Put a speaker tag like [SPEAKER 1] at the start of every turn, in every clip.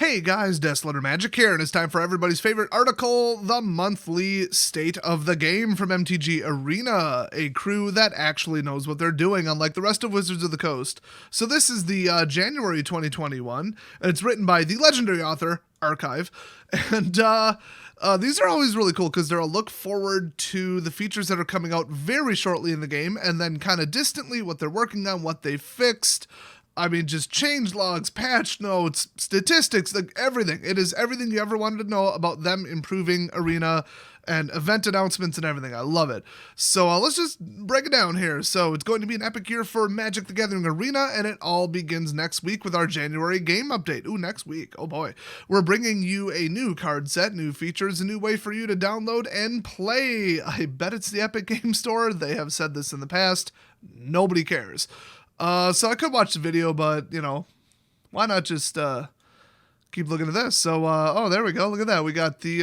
[SPEAKER 1] Hey guys, Desolator Magic here, and it's time for everybody's favorite article, the monthly state of the game from MTG Arena, a crew that actually knows what they're doing, unlike the rest of Wizards of the Coast. So this is the January 2021, and it's written by the legendary author, Archive, and these are always really cool because they're a look forward to the features that are coming out very shortly in the game, and then kind of distantly what they're working on, what they fixed. I mean, just change logs, patch notes, statistics, like everything. It is everything you ever wanted to know about them improving Arena and event announcements and everything. I love it. So let's just break it down here. So it's going to be an epic year for Magic the Gathering Arena, and it all begins next week with our January game update. Ooh, next week. Oh boy. We're bringing you a new card set, new features, a new way for you to download and play. I bet it's the Epic Game Store. They have said this in the past. Nobody cares. So I could watch the video, but, you know, why not just keep looking at this? So, oh, there we go. Look at that. We got the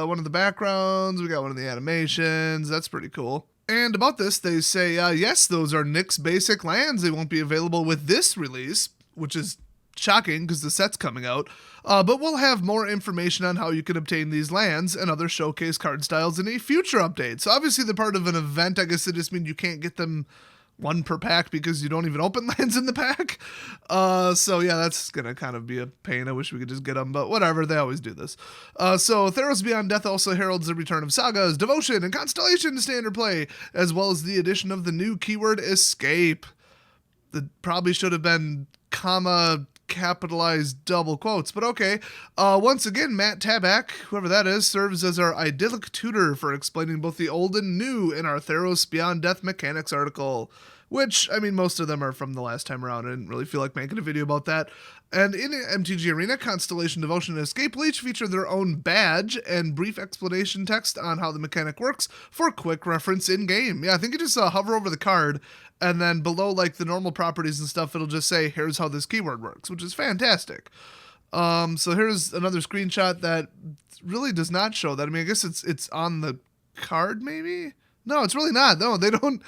[SPEAKER 1] one of the backgrounds. We got one of the animations. That's pretty cool. And about this, they say, yes, those are Nyx's basic lands. They won't be available with this release, which is shocking because the set's coming out. But we'll have more information on how you can obtain these lands and other showcase card styles in a future update. So obviously they're part of an event. I guess it just means you can't get them one per pack because you don't even open lands in the pack. So yeah, that's gonna kind of be a pain. I wish we could just get them, but whatever, they always do this. So Theros Beyond Death also heralds the return of Sagas, Devotion, and Constellation to standard play, as well as the addition of the new keyword Escape. That probably should have been comma capitalized double quotes, but okay. Once again, Matt Tabak, whoever that is, serves as our idyllic tutor for explaining both the old and new in our Theros Beyond Death mechanics article, which, I mean, most of them are from the last time around. I didn't really feel like making a video about that. And in MTG Arena, Constellation, Devotion, and Escape will each feature their own badge and brief explanation text on how the mechanic works for quick reference in-game. Yeah, I think you just hover over the card, and then below, like, the normal properties and stuff, it'll just say, here's how this keyword works, which is fantastic. So here's another screenshot that really does not show that. I mean, I guess it's on the card, maybe? No, it's really not. No, they don't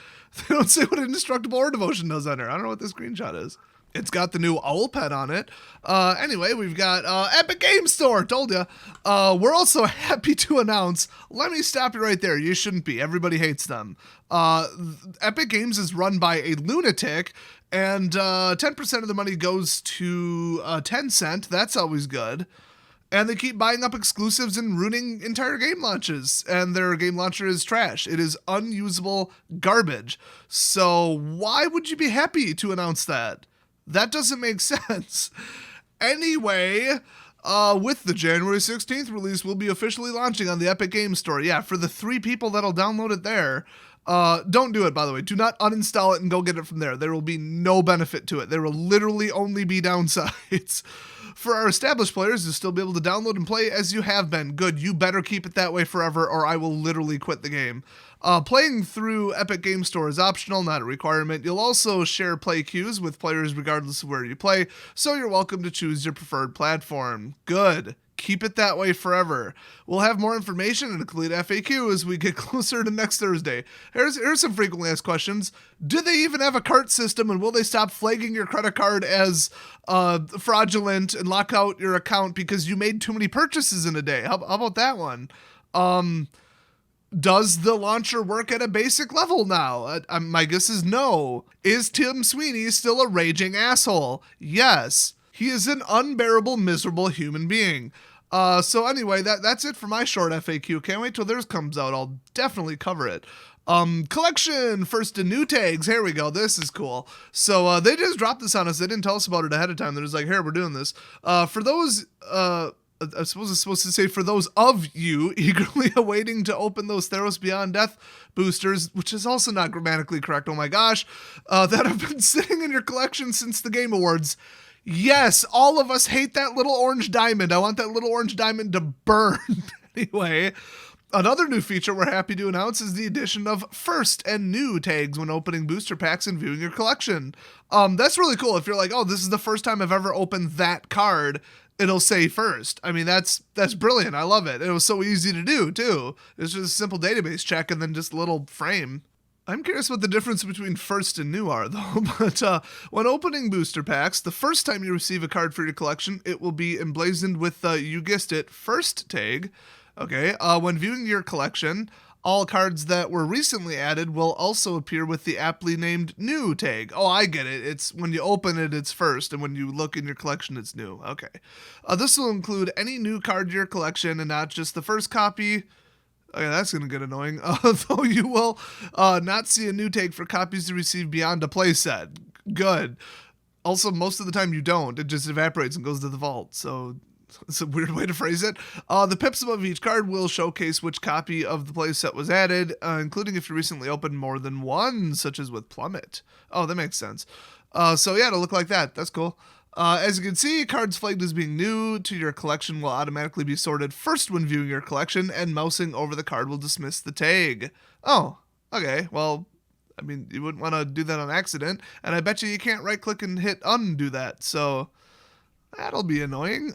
[SPEAKER 1] say what Indestructible or Devotion does on there. I don't know what this screenshot is. It's got the new owl pet on it. Anyway, we've got Epic Game Store. Told ya. We're also happy to announce. Let me stop you right there. You shouldn't be. Everybody hates them. Epic Games is run by a lunatic, and 10% of the money goes to Tencent. That's always good. And they keep buying up exclusives and ruining entire game launches. And their game launcher is trash. It is unusable garbage. So why would you be happy to announce that? That doesn't make sense. Anyway, with the January 16th release, we'll be officially launching on the Epic Game Store. Yeah, for the 3 people that'll download it there. Don't do it, by the way. Do not uninstall it and go get it from there. There will be no benefit to it. There will literally only be downsides. For our established players, you'll still be able to download and play as you have been. Good, you better keep it that way forever or I will literally quit the game. Playing through Epic Game Store is optional, not a requirement. You'll also share play queues with players regardless of where you play, so you're welcome to choose your preferred platform. Good. Keep it that way forever. We'll have more information and a complete FAQ as we get closer to next Thursday. Here's some frequently asked questions. Do they even have a cart system, and will they stop flagging your credit card as fraudulent and lock out your account because you made too many purchases in a day? How about that one? Does the launcher work at a basic level now? My guess is no. Is Tim Sweeney still a raging asshole? Yes. He is an unbearable, miserable human being. So anyway, that's it for my short FAQ. Can't wait till theirs comes out. I'll definitely cover it. Collection, first to new tags. Here we go. This is cool. So they just dropped this on us. They didn't tell us about it ahead of time. They're just like, here, we're doing this. For those... I suppose it's supposed to say for those of you eagerly awaiting to open those Theros Beyond Death boosters, which is also not grammatically correct, oh my gosh, that have been sitting in your collection since the Game Awards. Yes, all of us hate that little orange diamond. I want that little orange diamond to burn. Anyway, another new feature we're happy to announce is the addition of first and new tags when opening booster packs and viewing your collection. That's really cool. If you're like, oh, this is the first time I've ever opened that card, it'll say first. I mean, that's brilliant. I love it. It was so easy to do, too. It's just a simple database check and then just a little frame. I'm curious what the difference between first and new are, though. But when opening booster packs, the first time you receive a card for your collection, it will be emblazoned with, you guessed it, first tag. Okay, when viewing your collection, all cards that were recently added will also appear with the aptly named new tag. Oh, I get it. It's when you open it, it's first, and when you look in your collection, it's new. Okay. This will include any new card to your collection and not just the first copy. Okay, that's going to get annoying. Though you will not see a new tag for copies you receive beyond a playset. Good. Also, most of the time you don't. It just evaporates and goes to the vault. So it's a weird way to phrase it. The pips above each card will showcase which copy of the playset was added, including if you recently opened more than one, such as with Plummet. Oh, that makes sense. So yeah, it'll look like that. That's cool. As you can see, cards flagged as being new to your collection will automatically be sorted first when viewing your collection, and mousing over the card will dismiss the tag. Oh, okay. Well, I mean, you wouldn't want to do that on accident, and I bet you can't right-click and hit undo that, so that'll be annoying.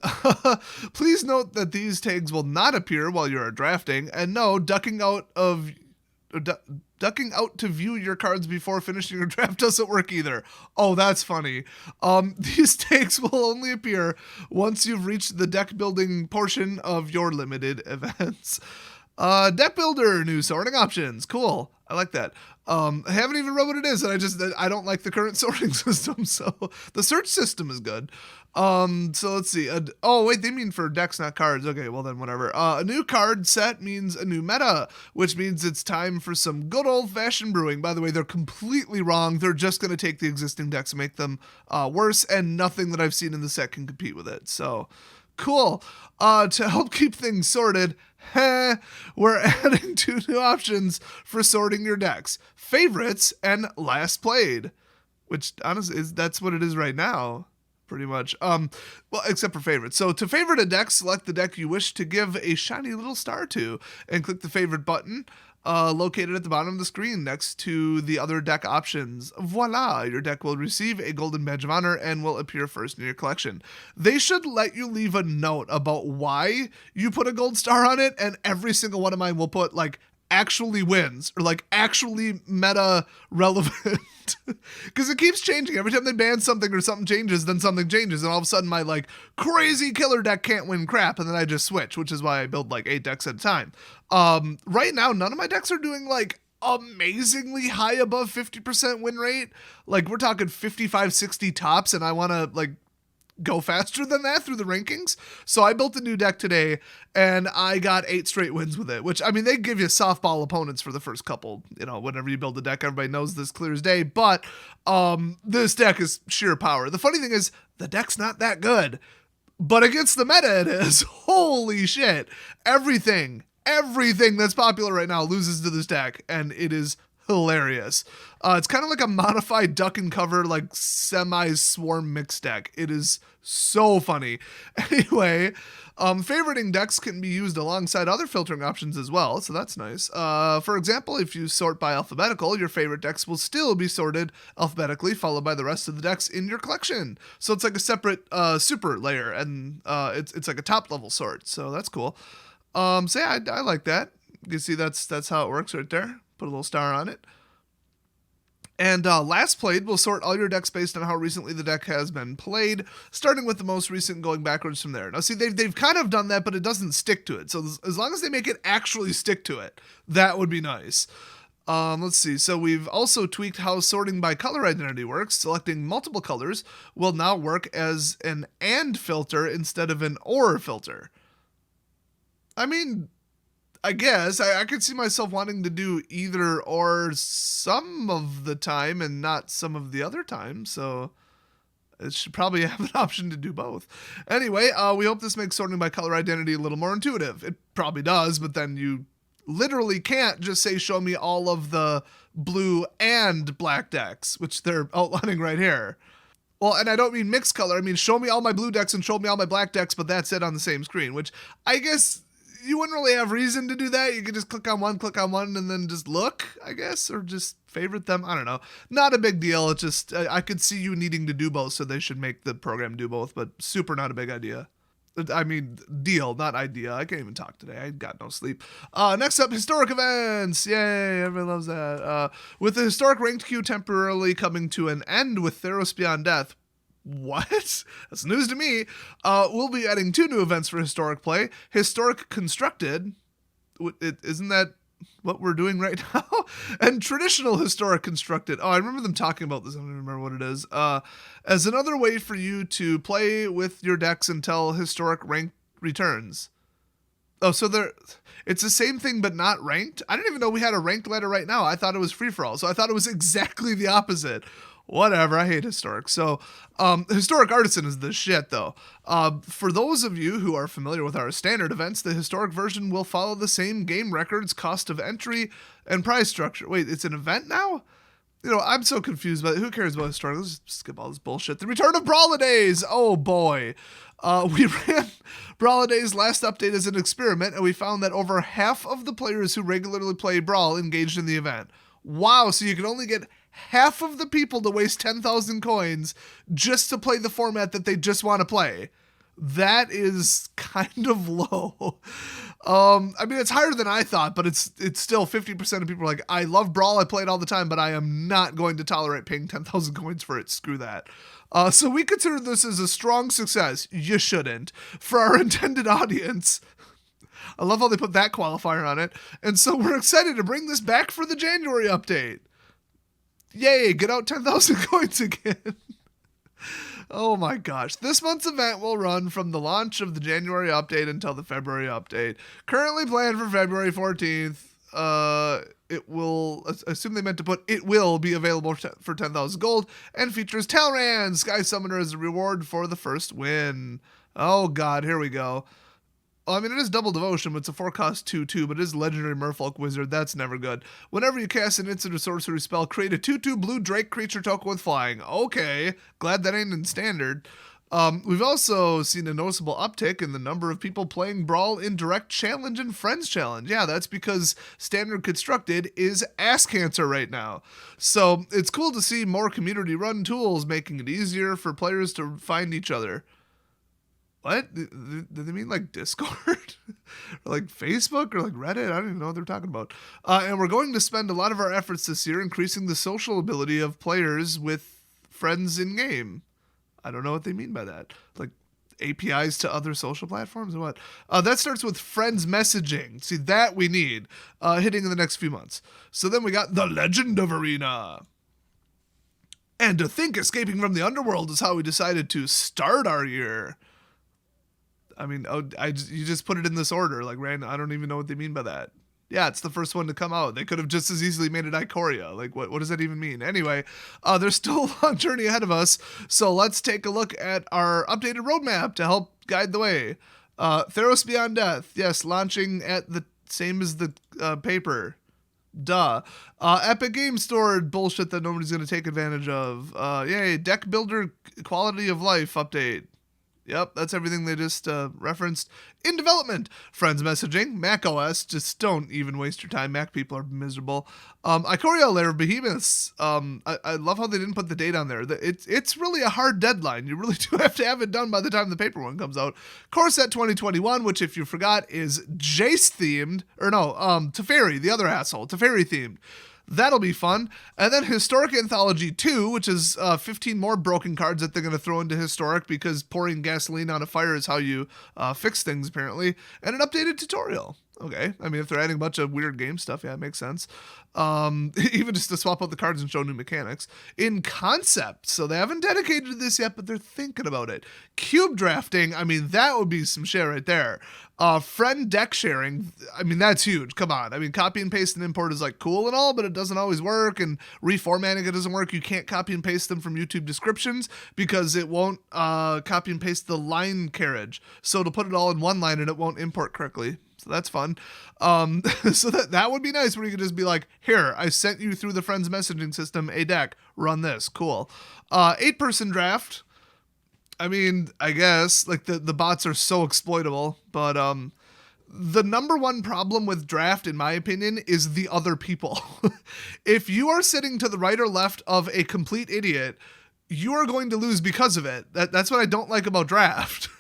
[SPEAKER 1] Please note that these tags will not appear while you are drafting, and no, ducking out to view your cards before finishing your draft doesn't work either. Oh, that's funny. These tags will only appear once you've reached the deck building portion of your limited events. Deck builder, new sorting options. Cool. I like that. I haven't even read what it is, and I don't like the current sorting system, so the search system is good. So let's see. Oh, wait, they mean for decks, not cards. Okay, well then, whatever. A new card set means a new meta, which means it's time for some good old-fashioned brewing. By the way, they're completely wrong. They're just going to take the existing decks and make them worse, and nothing that I've seen in the set can compete with it. So, cool. To help keep things sorted, we're adding 2 new options for sorting your decks: favorites and last played, which honestly that's what it is right now, pretty much. Well, except for favorites. So to favorite a deck, select the deck you wish to give a shiny little star to, and click the favorite button located at the bottom of the screen next to the other deck options. Voila! Your deck will receive a golden badge of honor and will appear first in your collection. They should let you leave a note about why you put a gold star on it, and every single one of mine will put, like, actually wins, or, like, actually meta relevant. Because it keeps changing. Every time they ban something or something changes, then something changes, and all of a sudden my, like, crazy killer deck can't win crap, and then I just switch, which is why I build, like, 8 decks at a time. Right now, none of my decks are doing, like, amazingly high above 50% win rate. Like, we're talking 55, 60 tops, and I want to, like, go faster than that through the rankings. So I built a new deck today, and I got 8 straight wins with it, which, I mean, they give you softball opponents for the first couple, you know, whenever you build a deck. Everybody knows this clear as day, but this deck is sheer power. The funny thing is, the deck's not that good, but against the meta it is. Holy shit. Everything that's popular right now loses to this deck, and it is hilarious. It's kind of like a modified duck and cover, like semi-swarm mix deck. It is so funny. Anyway, favoriting decks can be used alongside other filtering options as well, so that's nice. For example, if you sort by alphabetical, your favorite decks will still be sorted alphabetically, followed by the rest of the decks in your collection. So it's like a separate super layer, and it's like a top level sort, so that's cool. So yeah, I like that. You can see that's how it works right there. Put a little star on it. And last played will sort all your decks based on how recently the deck has been played, starting with the most recent and going backwards from there. Now, see, they've kind of done that, but it doesn't stick to it. So as long as they make it actually stick to it, that would be nice. Let's see. So we've also tweaked how sorting by color identity works. Selecting multiple colors will now work as an AND filter instead of an OR filter. I mean, I guess I could see myself wanting to do either or some of the time and not some of the other time, so it should probably have an option to do both. Anyway, we hope this makes sorting by color identity a little more intuitive. It probably does, but then you literally can't just say show me all of the blue and black decks, which they're outlining right here. Well, and I don't mean mixed color, I mean show me all my blue decks and show me all my black decks, but that's it on the same screen, which I guess you wouldn't really have reason to do that. You could just click on one, and then just look, I guess, or just favorite them. I don't know. Not a big deal. It's just, I could see you needing to do both, so they should make the program do both, but super not a big idea. I mean, deal, not idea. I can't even talk today. I got no sleep. Next up, historic events. Yay, everybody loves that. With the historic ranked queue temporarily coming to an end with Theros Beyond Death. What? That's news to me. We'll be adding 2 new events for historic play. Historic Constructed. Isn't that what we're doing right now? And traditional historic constructed. Oh, I remember them talking about this. I don't even remember what it is. As another way for you to play with your decks until historic rank returns. Oh, so it's the same thing but not ranked? I didn't even know we had a ranked ladder right now. I thought it was free-for-all. So I thought it was exactly the opposite. Whatever, I hate historic. So, historic artisan is the shit, though. For those of you who are familiar with our standard events, the historic version will follow the same game records, cost of entry, and prize structure. Wait, it's an event now? You know, I'm so confused about it. Who cares about historic? Let's just skip all this bullshit. The return of Brawl Days! Oh, boy. We ran Brawl Days last update as an experiment, and we found that over half of the players who regularly play Brawl engaged in the event. Wow, so you can only get half of the people to waste 10,000 coins just to play the format that they just want to play. That is kind of low. I mean, it's higher than I thought, but it's still 50% of people are like, I love Brawl, I play it all the time, but I am not going to tolerate paying 10,000 coins for it. Screw that. So we consider this as a strong success. You shouldn't. For our intended audience. I love how they put that qualifier on it. And so we're excited to bring this back for the January update. Yay, get out 10,000 coins again. Oh my gosh. This month's event will run from the launch of the January update until the February update. Currently planned for February 14th. It will, assume they meant to put it will be available for 10,000 gold and features Talran, Sky Summoner as a reward for the first win. Oh god, here we go. Well, I mean, it is double devotion, but it's a 4-cost 2/2, but it is legendary Merfolk Wizard. That's never good. Whenever you cast an instant or sorcery spell, create a 2/2 blue Drake creature token with flying. Okay, glad that ain't in standard. We've also seen a noticeable uptick in the number of people playing Brawl in Direct Challenge and Friends Challenge. Yeah, that's because Standard Constructed is ass cancer right now. So it's cool to see more community-run tools making it easier for players to find each other. What? Did they mean like Discord? Or like Facebook or like Reddit? I don't even know what they're talking about. And we're going to spend a lot of our efforts this year increasing the social ability of players with friends in-game. I don't know what they mean by that. Like APIs to other social platforms or what? That starts with friends messaging. See, that we need hitting in the next few months. So then we got the Legend of Arena. And to think escaping from the underworld is how we decided to start our year. I mean, you just put it in this order, like random. I don't even know what they mean by that. Yeah, it's the first one to come out. They could have just as easily made it Ikoria. Like, what does that even mean? Anyway, there's still a long journey ahead of us, so let's take a look at our updated roadmap to help guide the way. Theros Beyond Death, yes, launching at the same as the paper. Duh. Epic Game Store bullshit that nobody's going to take advantage of. Yay, Deck Builder Quality of Life update. Yep, that's everything they just referenced. In development, friends messaging, Mac OS, just don't even waste your time. Mac people are miserable. Ikoria Lair of Behemoths, I love how they didn't put the date on there. It's really a hard deadline. You really do have to have it done by the time the paper one comes out. Core Set 2021, which if you forgot is Jace themed, or no, Teferi, the other asshole, Teferi themed. That'll be fun. And then Historic Anthology 2, which is 15 more broken cards that they're going to throw into Historic because pouring gasoline on a fire is how you fix things, apparently. And an updated tutorial. Okay, I mean, if they're adding a bunch of weird game stuff, yeah, it makes sense. Even just to swap out the cards and show new mechanics. In concept, so they haven't dedicated this yet, but they're thinking about it. Cube drafting, I mean, that would be some shit right there. Friend deck sharing, I mean, that's huge. Come on. I mean, copy and paste and import is like cool and all, but it doesn't always work, and reformatting it doesn't work. You can't copy and paste them from YouTube descriptions because it won't copy and paste the line carriage. So it'll put it all in one line and it won't import correctly. So that's fun. So that would be nice where you could just be like, here, I sent you through the friends messaging system a deck, run this, cool. 8-person draft. I mean, I guess like the bots are so exploitable, but the number one problem with draft, in my opinion, is the other people. If you are sitting to the right or left of a complete idiot, you are going to lose because of it. That's what I don't like about draft.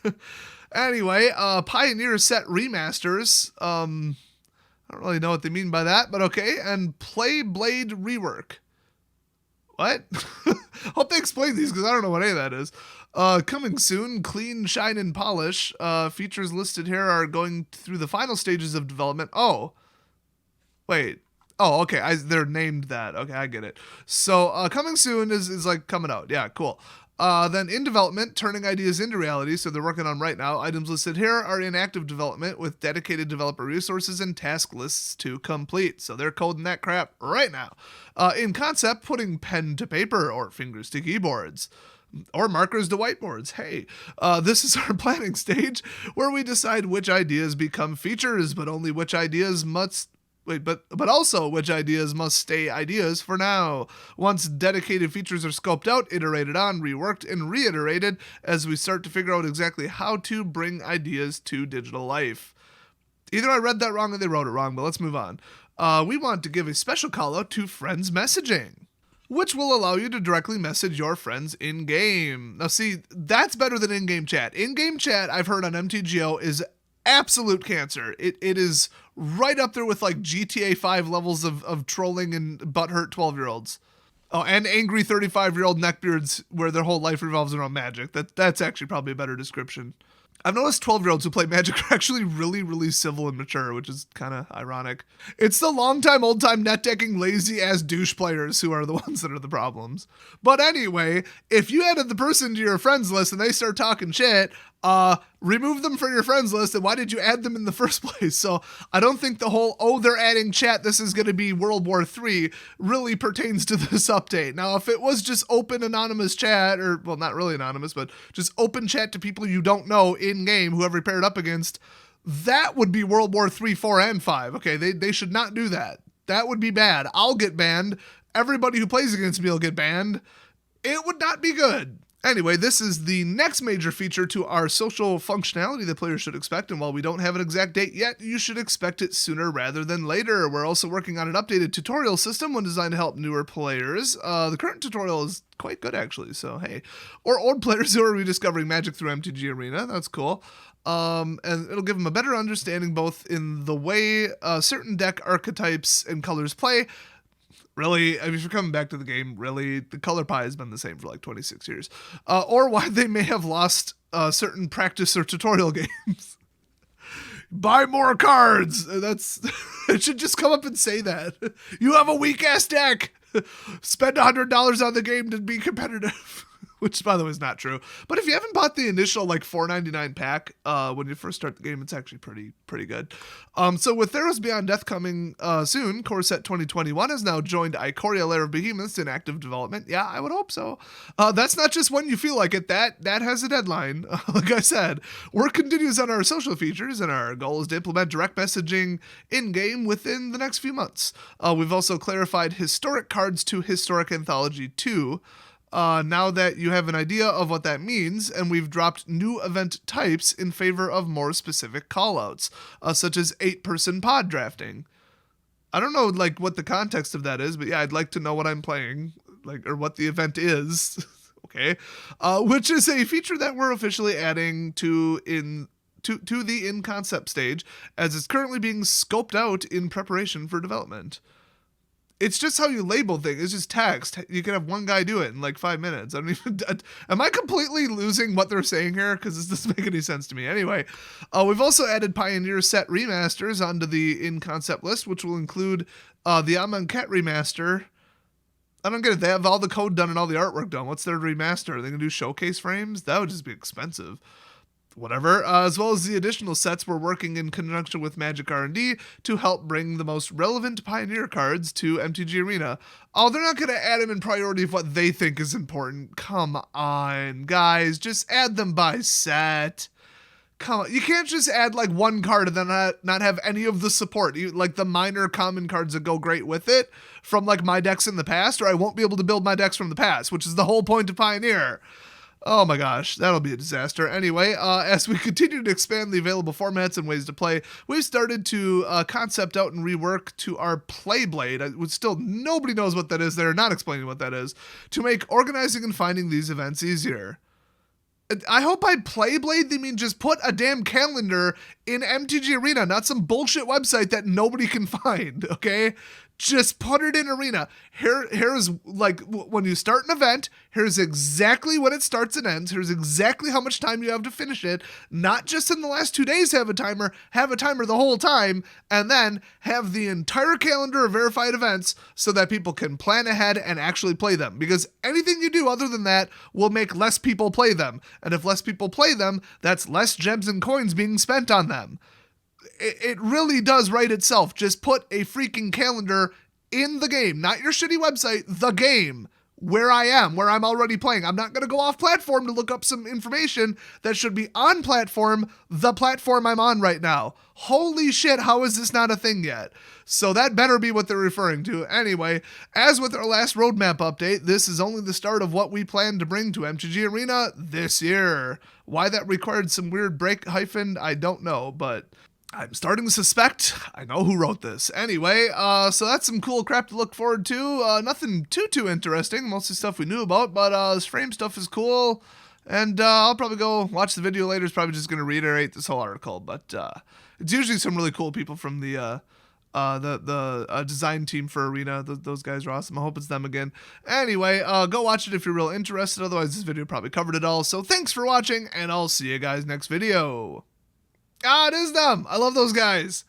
[SPEAKER 1] Anyway, Pioneer set remasters. I don't really know what they mean by that, but okay. And Play Blade rework. What? Hope they explain these because I don't know what any of that is. Coming soon, Clean, Shine, and Polish. Features listed here are going through the final stages of development. Oh, wait. Oh, okay. They're named that. Okay, I get it. So, coming soon is like coming out. Yeah, cool. Then in development, turning ideas into reality. So they're working on right now. Items listed here are in active development with dedicated developer resources and task lists to complete. So they're coding that crap right now. In concept, putting pen to paper or fingers to keyboards. Or markers to whiteboards. Hey, this is our planning stage where we decide which ideas become features, but only which ideas must... Wait, but also which ideas must stay ideas for now. Once dedicated features are scoped out, iterated on, reworked, and reiterated as we start to figure out exactly how to bring ideas to digital life. Either I read that wrong or they wrote it wrong, but let's move on. We want to give a special call out to friends messaging, which will allow you to directly message your friends in-game. Now see, that's better than in-game chat. In-game chat, I've heard on MTGO, is absolute cancer. It is right up there with like GTA 5 levels of trolling and butthurt 12-year-olds. Oh, and angry 35-year-old neckbeards where their whole life revolves around magic. That's actually probably a better description. I've noticed 12-year-olds who play Magic are actually really, really civil and mature, which is kind of ironic. It's the long-time, old-time, net-decking, lazy-ass douche players who are the ones that are the problems. But anyway, if you added the person to your friends list and they start talking shit, remove them from your friends list, and why did you add them in the first place? So I don't think the whole, oh, they're adding chat, this is going to be World War III, really pertains to this update. Now, if it was just open anonymous chat, or, well, not really anonymous, but just open chat to people you don't know in-game, whoever you paired up against, that would be World War III, 4, and 5. Okay, they should not do that. That would be bad. I'll get banned. Everybody who plays against me will get banned. It would not be good. Anyway, this is the next major feature to our social functionality that players should expect, and while we don't have an exact date yet, you should expect it sooner rather than later. We're also working on an updated tutorial system, one designed to help newer players. The current tutorial is quite good, actually, so hey. Or old players who are rediscovering Magic through MTG Arena, that's cool. And it'll give them a better understanding both in the way certain deck archetypes and colors play. Really, I mean, if you're coming back to the game, really, the color pie has been the same for like 26 years. Or why they may have lost certain practice or tutorial games. Buy more cards! It should just come up and say that. You have a weak-ass deck! Spend $100 on the game to be competitive. Which, by the way, is not true. But if you haven't bought the initial, like, $4.99 pack when you first start the game, it's actually pretty good. So with Theros Beyond Death coming soon, Core Set 2021 has now joined Ikoria Lair of Behemoths in active development. Yeah, I would hope so. That's not just when you feel like it. That has a deadline. Like I said, work continues on our social features, and our goal is to implement direct messaging in-game within the next few months. We've also clarified historic cards to Historic Anthology 2. Now that you have an idea of what that means, and we've dropped new event types in favor of more specific callouts, such as 8-person pod drafting. I don't know, like, what the context of that is, but yeah, I'd like to know what I'm playing, like, or what the event is. Okay. Which is a feature that we're officially adding to the in-concept stage, as it's currently being scoped out in preparation for development. It's just how you label things. It's just text. You can have one guy do it in like 5 minutes. I don't even. Am I completely losing what they're saying here? Because this doesn't make any sense to me. Anyway, we've also added Pioneer set remasters onto the in-concept list, which will include the Amonkhet remaster. I don't get it. They have all the code done and all the artwork done. What's their remaster? Are they going to do showcase frames? That would just be expensive. Whatever, as well as the additional sets we're working in conjunction with Magic R&D to help bring the most relevant Pioneer cards to MTG Arena. Oh, they're not going to add them in priority of what they think is important. Come on, guys, just add them by set. Come on, you can't just add like one card and then not have any of the support. Like the minor common cards that go great with it from like my decks in the past, or I won't be able to build my decks from the past, which is the whole point of Pioneer. Oh my gosh, that'll be a disaster. Anyway, as we continue to expand the available formats and ways to play, we've started to concept out and rework to our Play Blade, which still nobody knows what that is. They're not explaining what that is, to make organizing and finding these events easier. I hope by Playblade they mean just put a damn calendar in MTG Arena, not some bullshit website that nobody can find, okay? Just put it in Arena. Here's like when you start an event, here's exactly when it starts and ends. Here's exactly how much time you have to finish it. Not just in the last 2 days have a timer the whole time, and then have the entire calendar of verified events so that people can plan ahead and actually play them. Because anything you do other than that will make less people play them. And if less people play them, that's less gems and coins being spent on them. It really does write itself. Just put a freaking calendar in the game, not your shitty website, the game, where I'm already playing. I'm not going to go off platform to look up some information that should be on platform, the platform I'm on right now. Holy shit, how is this not a thing yet? So that better be what they're referring to. Anyway, as with our last roadmap update, this is only the start of what we plan to bring to MTG Arena this year. Why that required some weird break hyphen, I don't know, but I'm starting to suspect I know who wrote this. Anyway, so that's some cool crap to look forward to. Nothing too interesting, mostly stuff we knew about, but this frame stuff is cool. And I'll probably go watch the video later. It's probably just going to reiterate this whole article, but it's usually some really cool people from the design team for Arena. Those guys are awesome. I hope it's them again. Anyway, go watch it if you're real interested. Otherwise, this video probably covered it all. So thanks for watching, and I'll see you guys next video. Ah, it is them. I love those guys.